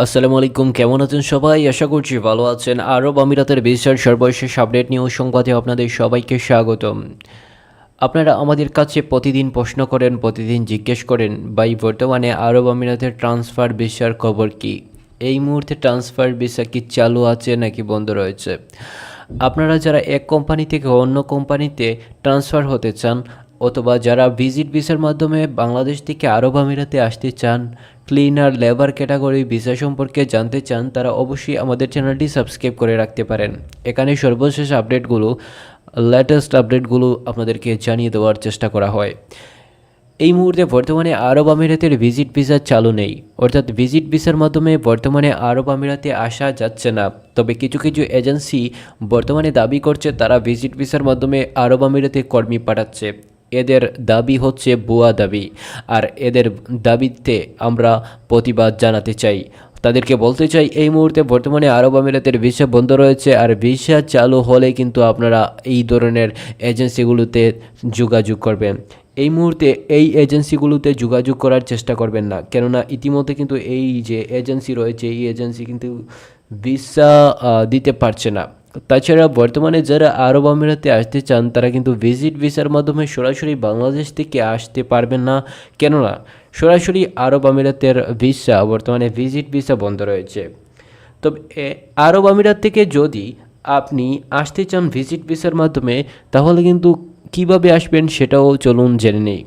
আসসালামু আলাইকুম, কেমন আছেন সবাই? আশা করছি ভালো আছেন। আরব আমিরাতের ভিসার সর্বশেষ আপডেট নিউজ সংবাদে আপনাদের সবাইকে স্বাগতম। আপনারা আমাদের কাছে প্রতিদিন প্রশ্ন করেন, প্রতিদিন জিজ্ঞেস করেন, ভাই বর্তমানে আরব আমিরাতের ট্রান্সফার ভিসার খবর কি? এই মুহূর্তে ট্রান্সফার ভিসা কি চালু আছে নাকি বন্ধ রয়েছে? আপনারা যারা এক কোম্পানি থেকে অন্য কোম্পানিতে ট্রান্সফার হতে চান, অথবা যারা ভিজিট ভিসার মাধ্যমে বাংলাদেশ থেকে আরব আমিরাতে আসতে চান, ক্লিনার, লেবার ক্যাটাগরি ভিসা সম্পর্কে জানতে চান, তারা অবশ্যই আমাদের চ্যানেলটি সাবস্ক্রাইব করে রাখতে পারেন। এখানে সর্বশেষ আপডেটগুলো, লেটেস্ট আপডেটগুলো আপনাদেরকে জানিয়ে দেওয়ার চেষ্টা করা হয়। এই মুহূর্তে বর্তমানে আরব আমিরাতের ভিজিট ভিসা চালু নেই, অর্থাৎ ভিজিট ভিসার মাধ্যমে বর্তমানে আরব আমিরাতে আসা যাচ্ছে না। তবে কিছু কিছু এজেন্সি বর্তমানে দাবি করছে তারা ভিজিট ভিসার মাধ্যমে আরব আমিরাতে কর্মী পাঠাচ্ছে। এদের দাবি হচ্ছে ভুয়া দাবি, আর এদের দাবিতে আমরা প্রতিবাদ জানাতে চাই। তাদেরকে বলতে চাই, এই মুহূর্তে বর্তমানে আরব আমিরাতের ভিসা বন্ধ রয়েছে, আর ভিসা চালু হলে কিন্তু আপনারা এই ধরনের এজেন্সিগুলোতে যোগাযোগ করবেন। এই মুহূর্তে এই এজেন্সিগুলোতে যোগাযোগ করার চেষ্টা করবেন না, কেননা ইতিমধ্যে কিন্তু এই যে এজেন্সি রয়েছে, এই এজেন্সি কিন্তু ভিসা দিতে পারছে না। তাছাড়া বর্তমানে যারা আরব আমিরাতে আসতে চান তারা কিন্তু ভিজিট ভিসার মাধ্যমে সরাসরি বাংলাদেশ থেকে আসতে পারবেন না, কেননা সরাসরি আরব আমিরাতের ভিসা বর্তমানে ভিজিট ভিসা বন্ধ রয়েছে। তবে আরব আমিরাত থেকে যদি আপনি আসতে চান ভিজিট ভিসার মাধ্যমে, তাহলে কিন্তু কিভাবে আসবেন সেটাও চলুন জেনে নেই।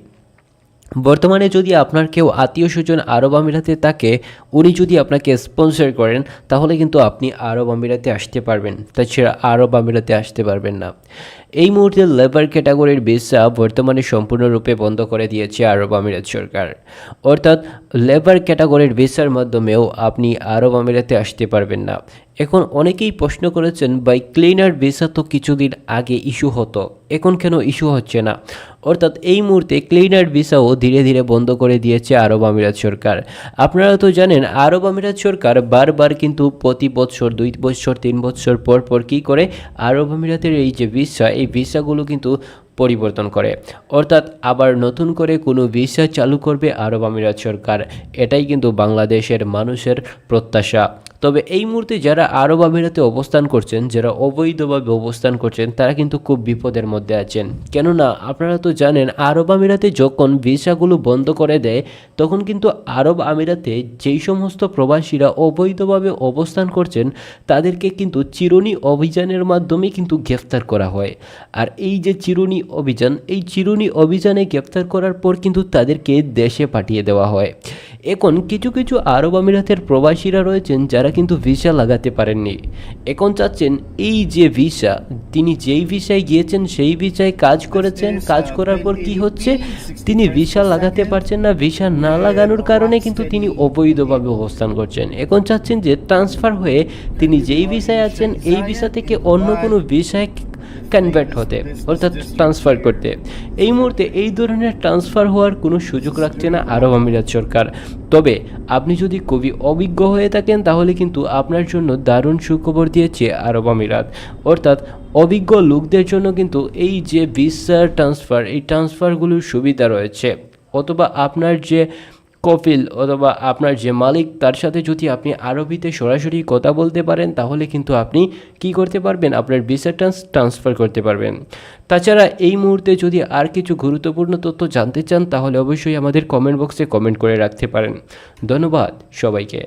বর্তমানে যদি আপনার কেউ আত্মীয় স্বজন আরব আমিরাতে থাকে, উনি যদি আপনাকে স্পন্সর করেন, তাহলে কিন্তু আপনি আরব আমিরাতে আসতে পারবেন, তাছাড়া আরব আমিরাতে আসতে পারবেন না। এই মুহূর্তে লেবার ক্যাটাগরির ভিসা বর্তমানে সম্পূর্ণরূপে বন্ধ করে দিয়েছে আরব আমিরাত সরকার, অর্থাৎ লেবার ক্যাটাগরির ভিসার মাধ্যমেও আপনি আরব আমিরাতে আসতে পারবেন না। এখন অনেকেই প্রশ্ন করেছেন, ভাই ক্লিনার ভিসা তো কিছুদিন আগে ইস্যু হতো, এখন কেন ইস্যু হচ্ছে না? অর্থাৎ এই মুহূর্তে ক্লিনার ভিসাও ধীরে ধীরে বন্ধ করে দিয়েছে আরব আমিরাত সরকার। আপনারা তো জানেন, আরব আমিরাত সরকার বারবার কিন্তু প্রতি বছর 2 বছর 3 বছর পর পর কী করে, আরব আমিরাতের এই যে ভিসা, এই ভিসাগুলো কিন্তু পরিবর্তন করে, অর্থাৎ আবার নতুন করে কোনো ভিসা চালু করবে আরব আমিরাত সরকার। এটাই কিন্তু বাংলাদেশের মানুষের প্রত্যাশা। তবে এই মুহূর্তে যারা আরব আমিরাতে অবস্থান করছেন, যারা অবৈধভাবে অবস্থান করছেন, তারা কিন্তু খুব বিপদের মধ্যে আছেন। কেননা আপনারা তো জানেন, আরব আমিরাতে যখন ভিসাগুলো বন্ধ করে দেয়, তখন কিন্তু আরব আমিরাতে যেই সমস্ত প্রবাসীরা অবৈধভাবে অবস্থান করছেন, তাদেরকে কিন্তু চিরুনি অভিযানের মাধ্যমে কিন্তু গ্রেফতার করা হয়। আর এই যে চিরুনি অভিযান, এই চিরুনি অভিযানে গ্রেফতার করার পর কিন্তু তাদেরকে দেশে পাঠিয়ে দেওয়া হয়। এখন কিছু কিছু আরব আমিরাতের প্রবাসীরা রয়েছেন যারা কিন্তু ভিসা লাগাতে পারেননি। এখন চাচ্ছেন এই যে ভিসা, তিনি যেই ভিসায় গিয়েছেন সেই ভিসায় কাজ করেছেন, কাজ করার পর কি হচ্ছে, তিনি ভিসা লাগাতে পারছেন না। ভিসা না লাগানোর কারণে কিন্তু তিনি অবৈধভাবে অবস্থান করছেন। এখন চাচ্ছেন যে ট্রান্সফার হয়ে তিনি যেই ভিসায় আছেন, এই ভিসা থেকে অন্য কোনো ভিসায় কনভার্ট হতে, অর্থাৎ ট্রান্সফার করতে। এই মুহূর্তে এই ধরনের ট্রান্সফার হওয়ার কোনো সুযোগ রাখছে না আরব আমিরাত সরকার। তবে আপনি যদি খুবই অভিজ্ঞ হয়ে থাকেন, তাহলে কিন্তু আপনার জন্য দারুণ সুখবর দিয়েছে আরব আমিরাত, অর্থাৎ অভিজ্ঞ লোকদের জন্য কিন্তু এই যে ভিসা ট্রান্সফার, এই ট্রান্সফারগুলোর সুবিধা রয়েছে। অথবা আপনার যে কফিল অথবা আপনার যে মালিক, তার সাথে যদি আপনি আরবিতে সরাসরি কথা বলতে পারেন, তাহলে কিন্তু আপনি কি করতে পারবেন, আপনার ভিসা ট্রান্সফার করতে পারবেন। তাছাড়া এই মুহূর্তে যদি আর কিছু গুরুত্বপূর্ণ তথ্য জানতে চান, তাহলে অবশ্যই আমাদের কমেন্ট বক্সে কমেন্ট করে রাখতে পারেন। ধন্যবাদ সবাইকে।